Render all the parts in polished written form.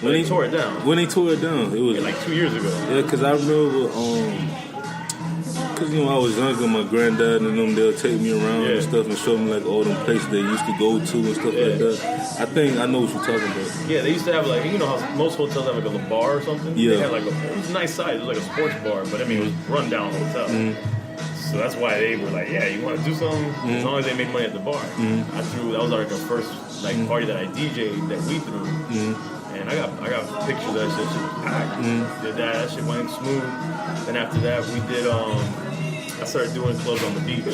When they tore it down. When they tore it down, it was like 2 years ago. Yeah, because I remember, because I was younger, my granddad and them, they'll take me around and stuff and show me like all them places they used to go to and stuff like that. I think I know what you're talking about. Yeah, they used to have like, you know how most hotels have like a bar or something? Yeah. They had like it was a nice size, it was like a sports bar, but I mean it was a run down hotel. So that's why they were like, yeah, you want to do something? As long as they made money at the bar. That was like our first like party that I DJ'd that we threw. And I got pictures of that shit. Shit was packed. Did that shit went smooth. Then after that we did I started doing clubs on the beach.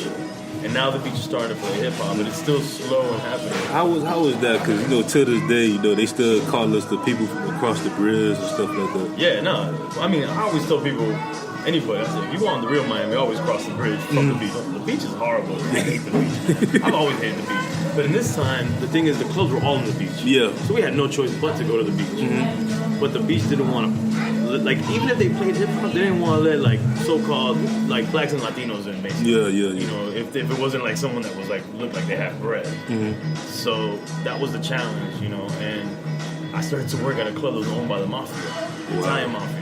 And now the beach is starting to play hip hop, but it's still slow and happening. How was that? Because to this day, they still call us the people from across the bridge and stuff like that. Yeah, no. I mean, I always tell people, anybody, I say, if you go on the real Miami, always cross the bridge from the beach. The beach is horrible. I hate the beach. I've always hated the beach. But in this time, the thing is, the clubs were all on the beach. Yeah. So we had no choice but to go to the beach. But the beach didn't want to. Like, even if they played hip hop, they didn't want to let like so-called like blacks and Latinos in, basically. Yeah. You know, if it wasn't like someone that was like looked like they had bread. So that was the challenge, you know. And I started to work at a club that was owned by the mafia, the Italian mafia.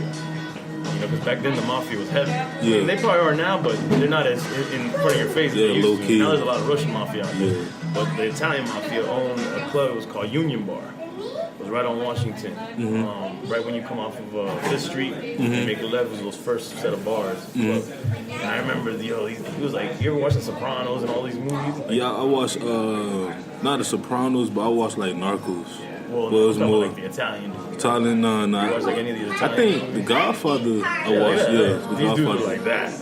You know, because back then the mafia was heavy. Yeah. I mean, they probably are now, but they're not as in front of your face as they used to. Now there's a lot of Russian mafia out there. But the Italian mafia owned a club. It was called Union Bar. It was right on Washington. Right when you come off of 5th Street, you make a left, it was those first set of bars. And I remember, he was like, you ever watch The Sopranos and all these movies? Like, yeah, I watched, not The Sopranos, but I watched like Narcos. Well, it was more like the Italian. Italian, no. You watch like any of the Italian I think The Godfather, I watched, The these Godfather. dudes were like that.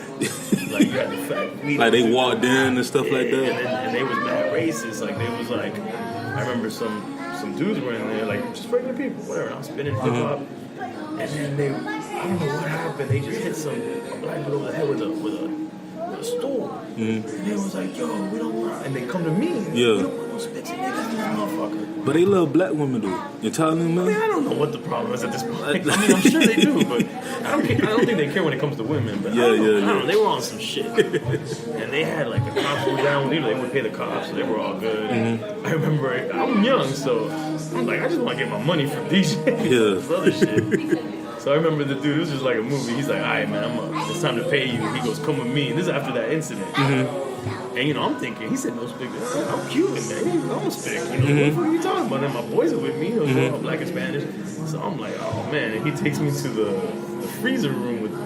Like, you had the fact. Like, they walked in and stuff like that? And they was mad racist. Like, they was like, I remember some dudes were in there, like, just regular people, whatever. And I was spinning hip-hop. And then I don't know what happened. They just hit a black dude over the head with a stool. And they was like, yo, we don't want. And they come to me. We don't want no spitzy niggas, this motherfucker. But they love black women, though. Italian men? I mean, I don't know what the problem is at this point. I mean, I'm sure they do, but I don't think they care when it comes to women. But I don't know. They were on some shit. And they had, like, the cops were down. They would pay the cops, so they were all good. I remember, I'm young, so I'm like, I just want to get my money from DJ. This other shit. So I remember the dude, it was just like a movie. He's like, all right, man, it's time to pay you. He goes, come with me. And this is after that incident. And, you know, I'm thinking, he said, no speak. I'm Cuban, man. I don't speak. You know, what the fuck are you talking about? And my boys are with me. You know, I'm black and Spanish. So I'm like, oh, man. And he takes me to the freezer room with the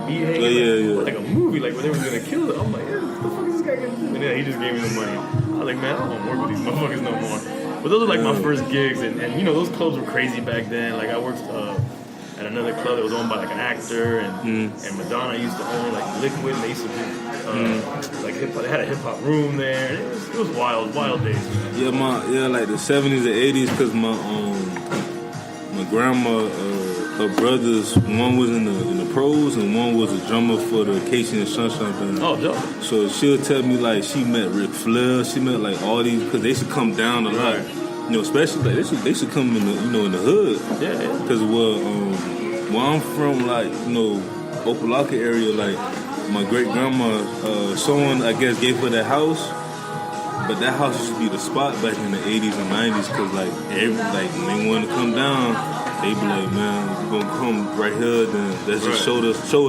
meat hanging. Like a movie, like where they were going to kill them. I'm like, what the fuck is this guy going to do? And then he just gave me the money. I was like, man, I don't want to work with these motherfuckers no more. But those were like my first gigs. And you know, those clubs were crazy back then. Like, I worked at another club that was owned by like an actor, and Madonna used to own like Liquid, and they used to do like hip hop. They had a hip hop room there. It was wild days. Man. Like the 70s and 80s, because my grandma, her brothers, one was in the pros and one was a drummer for the Casey and Sunshine Band. Oh, dope. So she'll tell me like she met Ric Flair, she met like all these, because they should come down a lot. You know, especially like they should come in the hood. Yeah. Because where I'm from, like, you know, Opelika area, like my great grandma, someone I guess gave her that house, but that house used to be the spot back in the 80s and 90s. Because like when they wanted to come down, they be like, man, we're gonna come right here. Then let's just show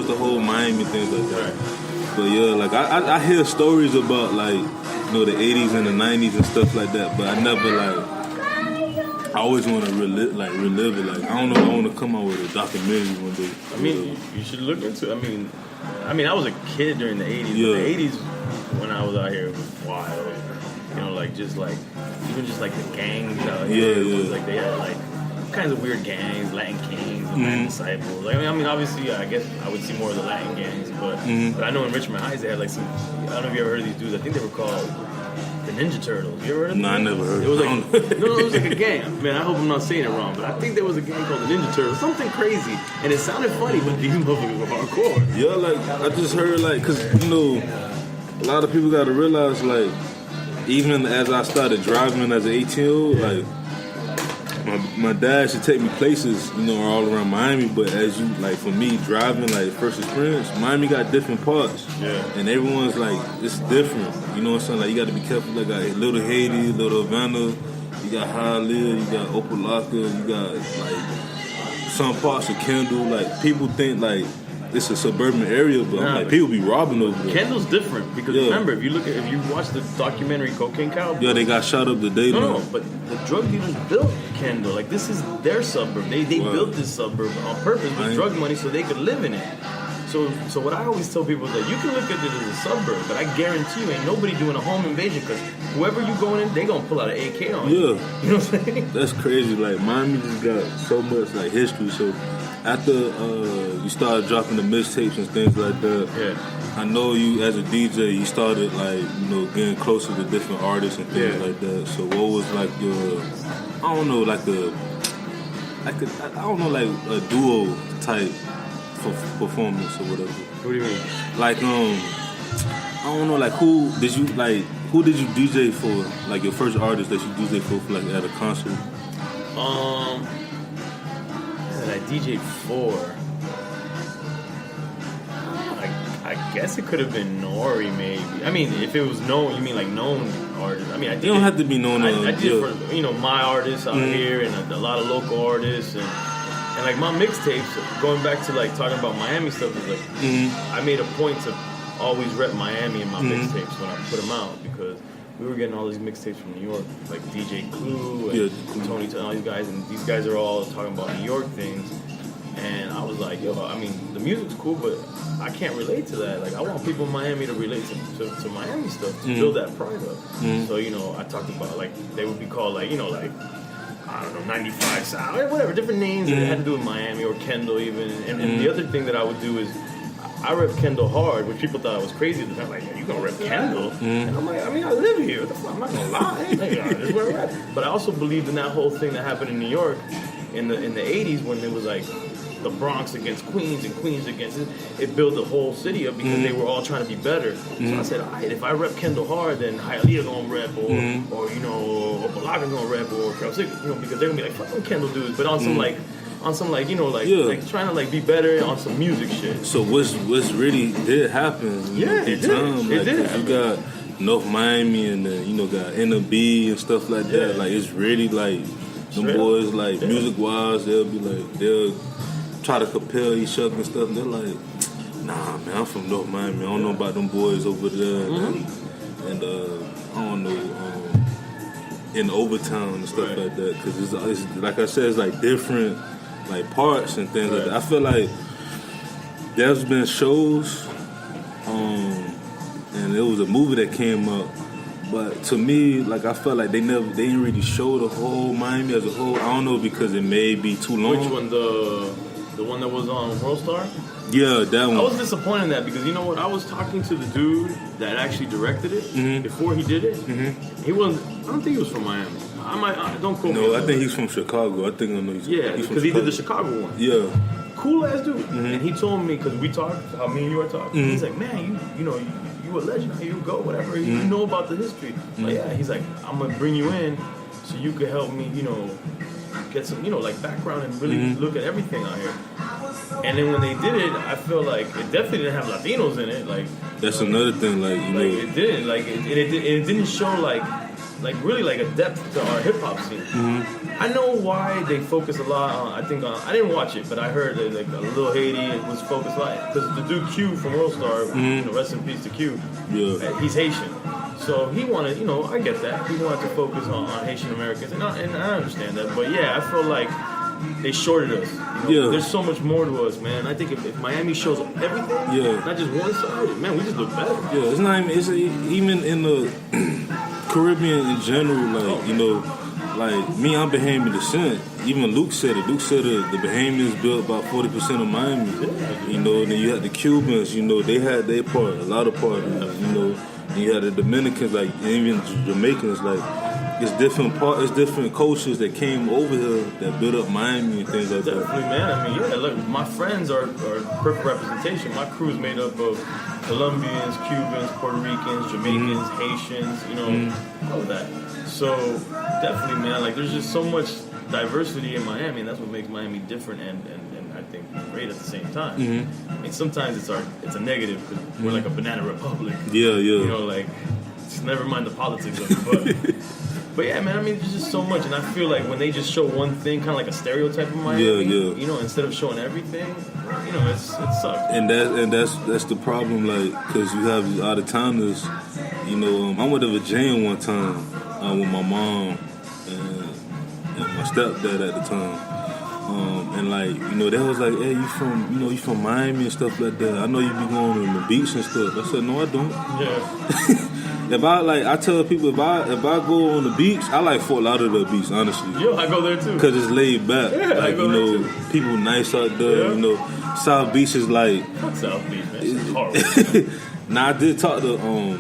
us the whole Miami, things like that. Right. But yeah, like I hear stories about like, you know, the 80s and the 90s and stuff like that, but I never like. I always want to relive it. Like, I don't know if I want to come out with a documentary one day. I mean, you should look into it. I mean, I was a kid during the 80s. Yeah. But the 80s, when I was out here, it was wild. You know, like, even just like the gangs out here. It was like, they had like kinds of weird gangs, Latin Kings, and Latin Disciples. Like, I mean, obviously, I guess I would see more of the Latin gangs, but I know in Richmond Heights, they had like some, I don't know if you ever heard of these dudes. I think they were called the Ninja Turtles. You ever heard of them? No, I never heard of them. It was like a gang. Man, I hope I'm not saying it wrong, but I think there was a gang called the Ninja Turtles. Something crazy. And it sounded funny, but these motherfuckers were hardcore. Yeah, like, I just heard, like, because, you know, a lot of people got to realize, like, even as I started driving as an 18-year-old, like, my dad should take me places, you know, all around Miami, but as you, like, for me, driving, like, first experience, Miami got different parts. Yeah. And everyone's, like, it's different. You know what I'm saying? Like, you got to be careful. Like, Little Haiti, Little Havana, You got Hialeah, you got Opalaka, you got like some parts of Kendall. Like people think like it's a suburban area, but like people be robbing over there. Kendall's different because remember, if you watch the documentary Cocaine Cowboy, they got shot up the day. No, but the drug dealers built Kendall. Like this is their suburb. They built this suburb on purpose with drug money so they could live in it. So what I always tell people is that you can look at it as a suburb, but I guarantee you ain't nobody doing a home invasion because whoever you going in, they gonna pull out an AK on you. You know what I'm saying? That's crazy. Like Miami just got so much like history. So after you started dropping the mixtapes and things like that, I know you as a DJ, you started like getting closer to different artists and things like that. So what was like your, I don't know, like a duo type performance or whatever. What do you mean? Like I don't know, like who did you DJ for? Like your first artist that you DJ for like at a concert? That I DJ for. I guess it could have been Nori, maybe. I mean, if it was known, you mean like known artists? I mean, I did. You don't have to be known. I did it for my artists out here and a lot of local artists and like my mixtapes. Going back to like talking about Miami stuff is like I made a point to always rep Miami in my mixtapes when I put them out because we were getting all these mixtapes from New York, like DJ Clue and Tony and all these guys, and these guys are all talking about New York things. And I was like, yo, I mean, the music's cool, but I can't relate to that. Like, I want people in Miami to relate to Miami stuff, to build that pride up. So, I talked about, like, they would be called, like, like, I don't know, 95 South, whatever, different names that had to do with Miami or Kendall even. And the other thing that I would do is, I rep Kendall hard, which people thought I was crazy at the time. Like, you gonna rep Kendall? And I'm like, I mean, I live here. What the fuck? I'm not gonna lie. This is where I rep. But I also believed in that whole thing that happened in New York in the 80s when it was like the Bronx against Queens and Queens against it built the whole city up because they were all trying to be better. So I said, all right, if I rep Kendall hard, then Hialeah gonna rep or Opalaka gonna rep or Trail City, because they're gonna be like, fuck them Kendall dudes, but on some like trying to like be better on some music shit. So what's really did happen? It did. You got North Miami and then got NB and stuff like that. Like it's really like them boys like music wise, they'll try to compare each other and stuff. And they're like, nah, man, I'm from North Miami. I don't know about them boys over there, and I don't know in Overtown and stuff like that. Because it's like I said, it's like different like parts and things like that. I feel like there's been shows, and there was a movie that came up. But to me, like I felt like they didn't really show the whole Miami as a whole. I don't know because it may be too long. Which one, the one that was on World Star? Yeah, that one. I was disappointed in that because you know what? I was talking to the dude that actually directed it before he did it. He wasn't. I don't think he was from Miami. I don't quote me. No, I think he's from Chicago. I think I know he's. Yeah, because he did the Chicago one. Yeah. Cool ass dude. And he told me because we talked how me and you were talking. He's like, man, you a legend. You go whatever. You know about the history. Like, yeah. He's like, I'm gonna bring you in so you could help me. Get some, like background and really look at everything out here. And then when they did it, I feel like it definitely didn't have Latinos in it. Like that's another thing. Like it didn't. Like it didn't show like really like a depth to our hip hop scene. I know why they focus a lot on. I didn't watch it, but I heard that like Lil Haiti was focused like because the dude Q from World Star, rest in peace to Q. Yeah, he's Haitian. So he wanted, I get that. He wanted to focus on Haitian Americans, and I understand that. But yeah, I feel like they shorted us. There's so much more to us, man. I think if Miami shows everything, not just one side, man, we just look better. Yeah, it's not even in the Caribbean in general, like me, I'm Bahamian descent. Even Luke said it. Luke said the Bahamians built about 40% of Miami. And then you had the Cubans. They had their part, a lot of part. You had the Dominicans, like even Jamaicans, like it's different cultures that came over here that built up Miami and things like that. Definitely, man. I mean, look, my friends are perfect representation. My crew is made up of Colombians, Cubans, Puerto Ricans, Jamaicans, Haitians, all of that. So definitely, man, like there's just so much diversity in Miami, and that's what makes Miami different and I think great at the same time. I mean, sometimes it's a negative because we're like a banana republic. Yeah. Like, just never mind the politics of it, but But yeah, man, I mean, there's just so much, and I feel like when they just show one thing, kind of like a stereotype of Miami, you know, instead of showing everything, you know, it sucks. And that's the problem, like, because you have these out of towners. You know, I went to Virginia one time with my mom and my stepdad at the time. And like, you know, they was like, hey, you from Miami and stuff like that. I know you be going to the beach and stuff. I said, no, I don't. Yeah. I tell people if I go on the beach, I like Fort Lauderdale Beach, honestly. Yo, I go there too. Cause it's laid back. Yeah, like, you know, people nice out there. Yeah. You know, South Beach is like. Fuck South Beach, man. It's horrible. Now I did talk to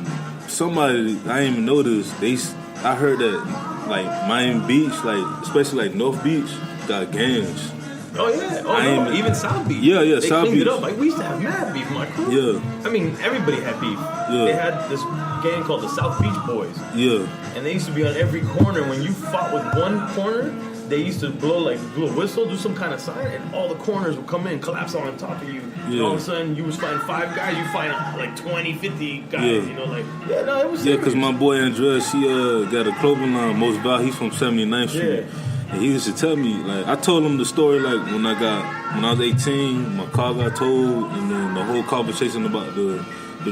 somebody. I didn't even know this. I heard that like Miami Beach, like especially like North Beach, got gangs. Oh yeah, even South Beach. Yeah, they South cleaned Beach. it up. Like we used to have mad beef, my crew. Yeah. I mean, everybody had beef. Yeah. They had this gang called the South Beach Boys. Yeah. And they used to be on every corner. When you fought with one corner, they used to blow a whistle, do some kind of sign, and all the corners would come in, collapse on top of you. Yeah. And all of a sudden, you was fighting 5 guys, you fighting like 20, 50 guys. Yeah. You know, like it was. Yeah, because my boy Andres, he got a clothing line, Most Val. He's from 79th Street. Yeah. And he used to tell me, like, I told him the story, like, when I was 18, my car got towed, and then the whole conversation about the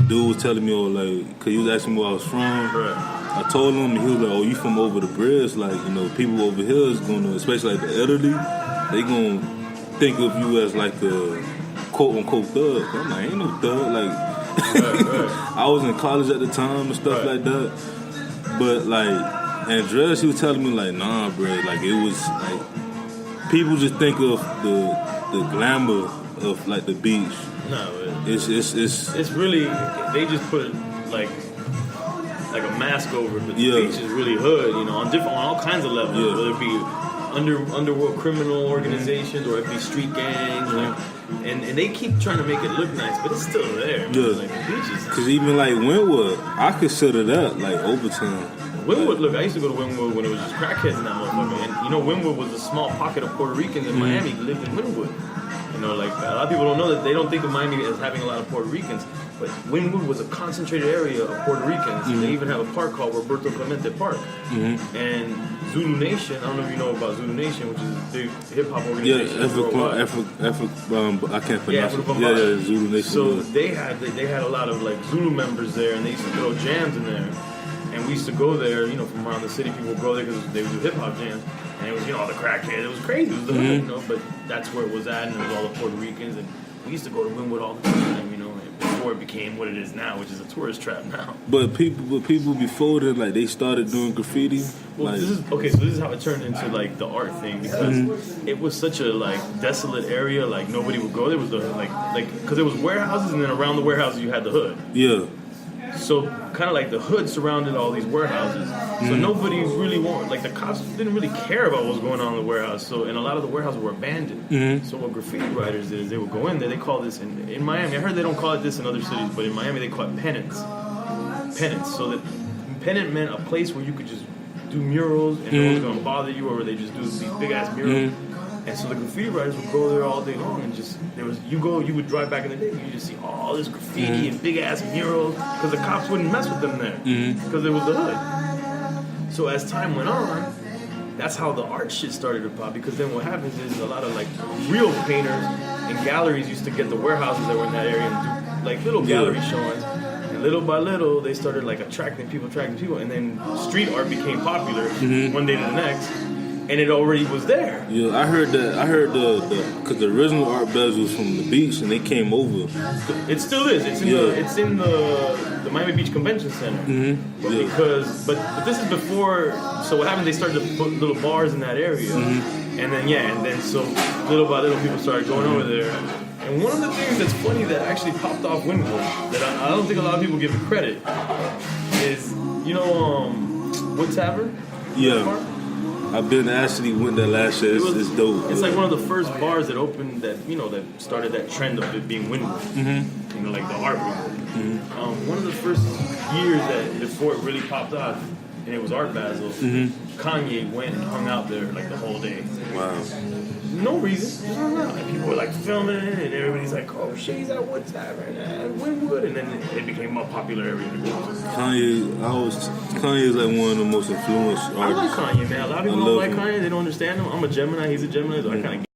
dude was telling me, because he was asking me where I was from. Right. I told him, and he was like, oh, you from over the bridge? Like, you know, people over here is going to, especially like the elderly, they going to think of you as like a quote-unquote thug. I'm like, ain't no thug. Like, right. I was in college at the time and stuff like that. But, like, Andres, he was telling me, like, nah, bro, like, it was, like, people just think of the glamour of, like, the beach. No, it's really, they just put, like a mask over it, but the beach is really hood, you know, on all kinds of levels, whether it be underworld criminal organizations or it be street gangs, like, and they keep trying to make it look nice, but it's still there, man. Like, the beach is... Because even, like, Wynwood, I consider that, like, Overtown. Wynwood, look, I used to go to Wynwood when it was just crackheads in that motherfucker. And, you know, Wynwood was a small pocket of Puerto Ricans in Miami who lived in Wynwood. You know, like, a lot of people don't know that. They don't think of Miami as having a lot of Puerto Ricans. But Wynwood was a concentrated area of Puerto Ricans. They even have a park called Roberto Clemente Park. And Zulu Nation, I don't know if you know about Zulu Nation, which is a big hip-hop organization. Yeah, I can't pronounce it. Yeah, Zulu Nation. So they had a lot of, like, Zulu members there, and they used to throw jams in there. And we used to go there, you know, from around the city. People would go there because they would do hip-hop jams. And it was, you know, all the crackheads. It was crazy. It was the hood, you know, but that's where it was at, and it was all the Puerto Ricans. And we used to go to Wynwood all the time, you know, before it became what it is now, which is a tourist trap now. But people before that, like, they started doing graffiti. Well, like, so this is how it turned into, like, the art thing, because it was such a, like, desolate area. Like, nobody would go there. It was because it was warehouses, and then around the warehouses you had the hood. Yeah. So kind of like the hood surrounded all these warehouses. So nobody really like, the cops didn't really care about what was going on in the warehouse. So, and a lot of the warehouses were abandoned. So what graffiti writers did is they would go in there. They call this in Miami. I heard they don't call it this in other cities, but in Miami they call it penance. Penance. So that pennant meant a place where you could just do murals and no one's going to bother you, or where they just do these big ass murals. And so the graffiti writers would go there all day long, and just you would drive back in the day, you just see all this graffiti and big ass murals, because the cops wouldn't mess with them there, because it was the hood. So as time went on, that's how the art shit started to pop, because then what happens is a lot of, like, real painters and galleries used to get the warehouses that were in that area and do, like, little gallery showings. And little by little, they started, like, attracting people, and then street art became popular one day to the next. And it already was there. Yeah, I heard because the original art bezel was from the beach, and they came over. It still is. It's in the Miami Beach Convention Center. But this is before. So what happened? They started to put little bars in that area, and then so little by little people started going over there. And one of the things that's funny that actually popped off Wynwood that I don't think a lot of people give it credit is, you know, Wood Tavern. Yeah. I've been actually went there last year. It's dope. It's like one of the first bars that opened that started that trend of it being Wynwood. You know, like the art Wynwood. One of the first years that before it really popped off, and it was Art Basel, Kanye went and hung out there like the whole day. Wow. no reason. Just hung out. And people were like filming it, and everybody's like, oh shit, he's at Woodside right now, at Wynwood. And then it became a popular area to go to. Kanye is like one of the most influential artists. I like Kanye, man. A lot of people don't like Kanye. They don't understand him. I'm a Gemini. He's a Gemini. So I kind of